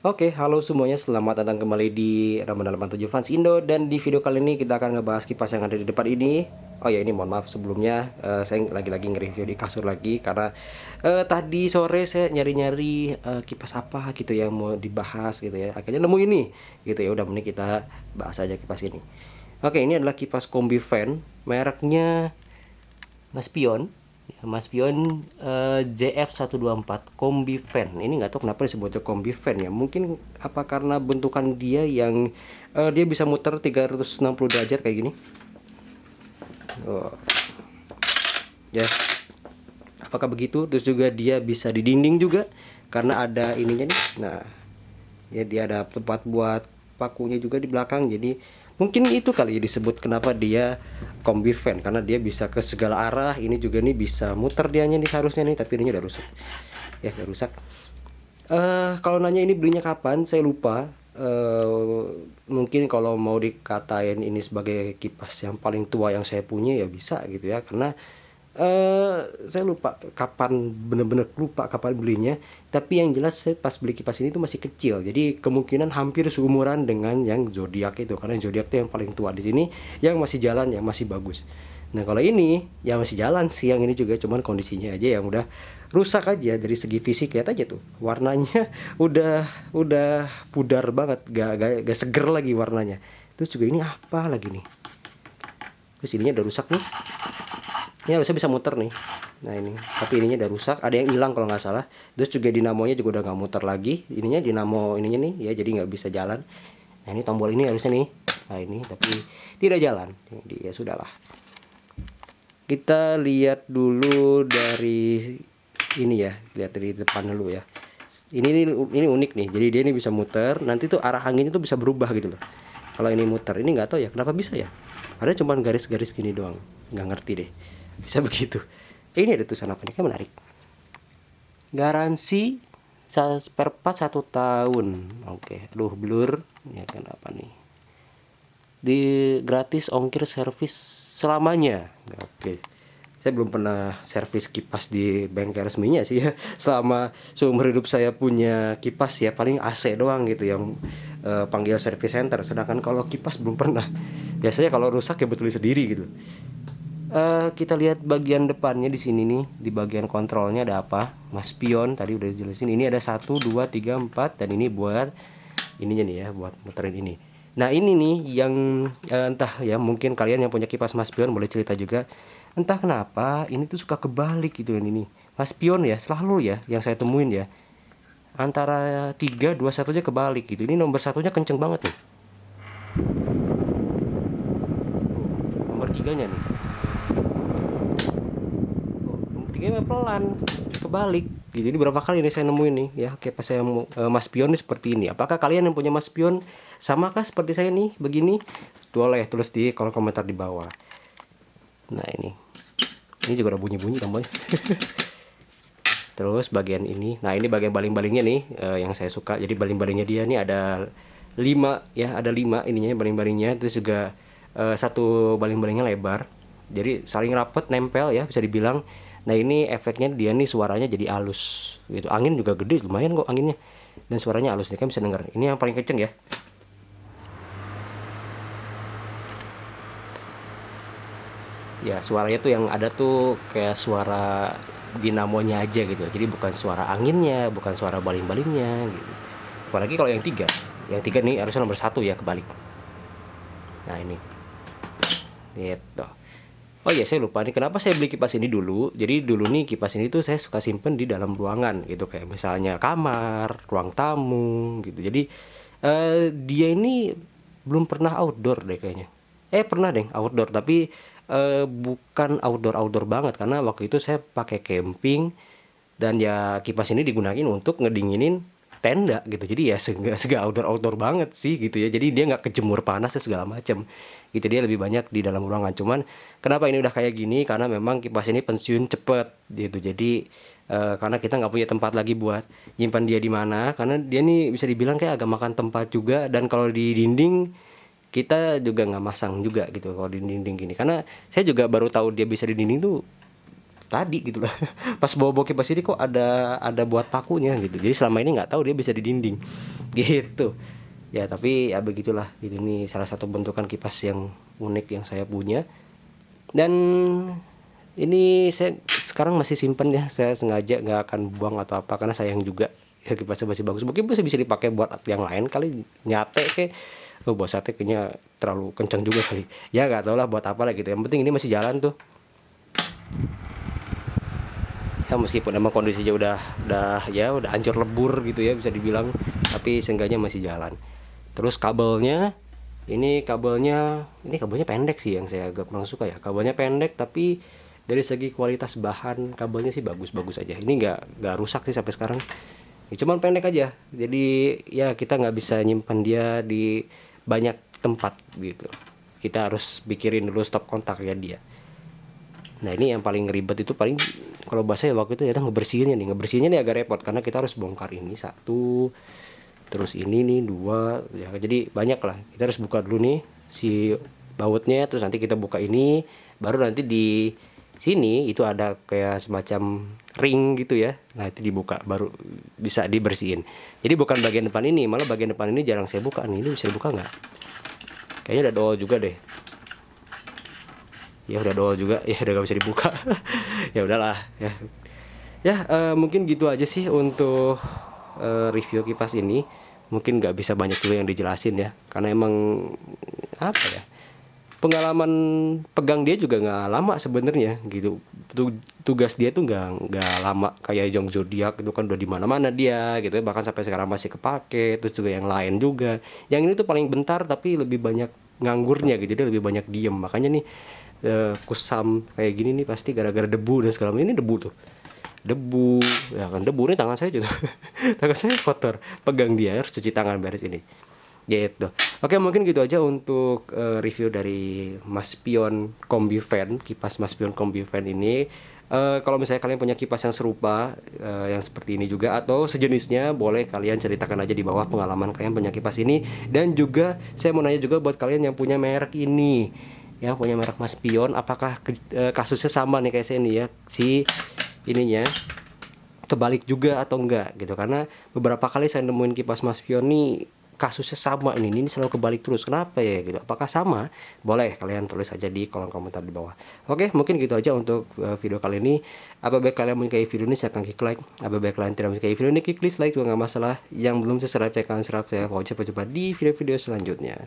Oke, halo semuanya, selamat datang kembali di Ramadan 87 Fans Indo. Dan di video kali ini kita akan ngebahas kipas yang ada di depan ini. Oh ya, ini mohon maaf sebelumnya, saya lagi-lagi nge-review di kasur lagi. Karena tadi sore saya nyari-nyari kipas apa gitu yang mau dibahas gitu ya. Akhirnya nemu ini gitu ya. Udah, mending kita bahas aja kipas ini. Oke, ini adalah kipas Combi Fan. Mereknya Mas Pion ya, Mas Pion JF124 Combi Fan. Ini nggak tahu kenapa disebutnya Combi Fan ya. Mungkin apa karena bentukan dia yang dia bisa muter 360 derajat kayak gini. Oh, ya. Apakah begitu? Terus juga dia bisa di dinding juga karena ada ininya nih. Nah, ya dia ada tempat buat pakunya juga di belakang. Jadi mungkin itu kali ya disebut kenapa dia combi fan, karena dia bisa ke segala arah. Ini juga nih bisa muter dianya nih seharusnya nih, tapi ini udah rusak ya, udah rusak. Kalau nanya ini belinya kapan, saya lupa. Mungkin kalau mau dikatain ini sebagai kipas yang paling tua yang saya punya ya bisa gitu ya, karena saya lupa kapan, bener-bener lupa kapan belinya. Tapi yang jelas saya pas beli kipas ini tuh masih kecil, jadi kemungkinan hampir seumuran dengan yang zodiak itu, karena zodiak itu yang paling tua di sini, yang masih jalan, yang masih bagus. Nah kalau ini yang masih jalan sih, yang ini juga cuman kondisinya aja yang udah rusak aja. Dari segi fisik lihat aja tuh warnanya udah pudar banget, gak seger lagi warnanya. Terus juga ini apa lagi nih, terus ininya udah rusak nih. Ini harusnya bisa muter nih. Nah ini, tapi ininya udah rusak, ada yang hilang kalau nggak salah. Terus juga dinamonya juga udah nggak muter lagi. Ininya dinamo ininya nih ya, jadi nggak bisa jalan. Nah ini tombol ini harusnya nih. Nah ini tapi tidak jalan. Jadi ya sudahlah. Kita lihat dulu dari ini ya, lihat dari depan dulu ya. Ini unik nih. Jadi dia ini bisa muter. Nanti tuh arah anginnya tuh bisa berubah gitu loh. Kalau ini muter, ini nggak tahu ya kenapa bisa ya. Ada cuman garis-garis gini doang. Nggak ngerti deh. Bisa begitu. Ini ada tulisan apa nih, kan menarik. Garansi spare part 1 tahun. Oke, aduh blur. Ya kenapa nih? Di gratis ongkir servis selamanya. Oke. Saya belum pernah servis kipas di bengkel resminya sih ya. Selama seumur hidup saya punya kipas ya paling AC doang gitu yang panggil service center. Sedangkan kalau kipas belum pernah. Biasanya kalau rusak ya betul sendiri gitu. Kita lihat bagian depannya di sini nih, di bagian kontrolnya ada apa? Mas Pion tadi udah dijelasin. Ini ada 1 2 3 4 dan ini buat ininya nih ya, buat muterin ini. Nah, ini nih yang entah ya, mungkin kalian yang punya kipas Mas Pion boleh cerita juga. Entah kenapa ini tuh suka kebalik gitu ini. Mas Pion ya, selalu ya yang saya temuin ya. Antara 3 2 1 aja kebalik gitu. Ini nomor satunya kenceng banget nih. Nomor 3-nya nih. Tiganya pelan, kebalik gitu. Ini berapa kali nih saya nemuin nih ya, kayak pas saya Mas Pion nih seperti ini. Apakah kalian yang punya Mas Pion samakah seperti saya nih begini? Boleh tulis di kolom komentar di bawah. Nah ini juga udah bunyi-bunyi tombolnya. Terus bagian ini, nah ini bagian baling-balingnya nih yang saya suka. Jadi baling-balingnya dia nih ada 5 ya, ada 5 ininya baling-balingnya. Terus juga satu baling-balingnya lebar, jadi saling rapet nempel ya bisa dibilang. Nah ini efeknya dia nih suaranya jadi halus gitu. Angin juga gede, lumayan kok anginnya. Dan suaranya halus nih, kan bisa denger. Ini yang paling kenceng ya. Ya suaranya tuh yang ada tuh kayak suara dinamonya aja gitu. Jadi bukan suara anginnya, bukan suara baling-balingnya gitu. Apalagi kalau yang 3. Yang 3 nih harusnya nomor 1 ya, kebalik. Nah ini gitu. Oh iya, saya lupa nih kenapa saya beli kipas ini dulu. Jadi dulu nih kipas ini tuh saya suka simpen di dalam ruangan gitu, kayak misalnya kamar, ruang tamu gitu. Jadi dia ini belum pernah outdoor deh kayaknya. Pernah deh outdoor, tapi bukan outdoor banget, karena waktu itu saya pakai camping dan ya kipas ini digunakan untuk ngedinginin tenda gitu. Jadi ya sega outdoor banget sih gitu ya. Jadi dia nggak kejemur panas dan segala macam gitu. Dia lebih banyak di dalam ruangan. Cuman kenapa ini udah kayak gini, karena memang kipas ini pensiun cepet gitu. Jadi karena kita nggak punya tempat lagi buat nyimpan dia di mana, karena dia nih bisa dibilang kayak agak makan tempat juga. Dan kalau di dinding kita juga nggak masang juga gitu kalau di dinding gini, karena saya juga baru tahu dia bisa di dinding tuh tadi gitu lah. Pas bawa kipas ini kok ada buat pakunya gitu. Jadi selama ini nggak tahu dia bisa di dinding gitu ya. Tapi ya begitulah, ini salah satu bentukan kipas yang unik yang saya punya. Dan ini saya sekarang masih simpen ya, saya sengaja nggak akan buang atau apa karena sayang juga ya, kipasnya masih bagus. Mungkin bisa dipakai buat yang lain kali, nyate kayak buat sate kayaknya terlalu kencang juga kali ya, nggak tau lah buat apa lah gitu. Yang penting ini masih jalan tuh ya, meskipun emang kondisinya udah hancur lebur gitu ya bisa dibilang, tapi seenggaknya masih jalan. Terus ini kabelnya pendek sih, yang saya agak kurang suka ya, kabelnya pendek, tapi dari segi kualitas bahan kabelnya sih bagus aja. Ini nggak rusak sih sampai sekarang ya, cuman pendek aja, jadi ya kita nggak bisa nyimpan dia di banyak tempat gitu. Kita harus pikirin dulu stop kontak ya dia. Nah ini yang paling ribet itu, paling kalau bahasanya waktu itu ya ngebersihinnya nih agak repot karena kita harus bongkar ini satu, terus ini nih dua ya, jadi banyak lah. Kita harus buka dulu nih si bautnya, terus nanti kita buka ini, baru nanti di sini itu ada kayak semacam ring gitu ya. Nah itu dibuka baru bisa dibersihin. Jadi bukan bagian depan ini, malah bagian depan ini jarang saya buka nih. Ini bisa dibuka nggak? Kayaknya udah dool juga deh. Ya udah dool juga ya, udah gak bisa dibuka. Ya udahlah ya. Mungkin gitu aja sih untuk review kipas ini. Mungkin nggak bisa banyak juga yang dijelasin ya, karena emang apa ya, pengalaman pegang dia juga nggak lama sebenarnya gitu. Tugas dia tuh nggak lama kayak Jong Zodiac itu kan udah di mana-mana dia gitu, bahkan sampai sekarang masih kepake. Terus juga yang lain juga, yang ini tuh paling bentar tapi lebih banyak nganggurnya gitu, dia lebih banyak diem. Makanya nih kusam kayak gini nih pasti gara-gara debu dan segala macam. Ini debu ya kan, debu ini tangan saya juga tangan saya kotor pegang dia, harus cuci tangan beres ini gitu. Oke, mungkin gitu aja untuk review dari Mas Pion Combi Fan, kipas Mas Pion Combi Fan ini. Kalau misalnya kalian punya kipas yang serupa yang seperti ini juga atau sejenisnya, boleh kalian ceritakan aja di bawah pengalaman kalian punya kipas ini. Dan juga saya mau nanya juga buat kalian yang punya merek ini, yang punya merek Mas Pion, apakah kasusnya sama nih kayak saya nih ya, si ininya kebalik juga atau enggak gitu. Karena beberapa kali saya nemuin kipas Mas Pion nih kasusnya sama, ini selalu kebalik terus, kenapa ya gitu. Apakah sama? Boleh kalian tulis aja di kolom komentar di bawah. Oke, mungkin gitu aja untuk video kali ini. Apabila kalian menyukai video ini, silahkan klik like. Apabila kalian tidak menyukai video ini, klik dislike juga nggak masalah. Yang belum subscribe, silahkan subscribe. Saya mau coba di video-video selanjutnya.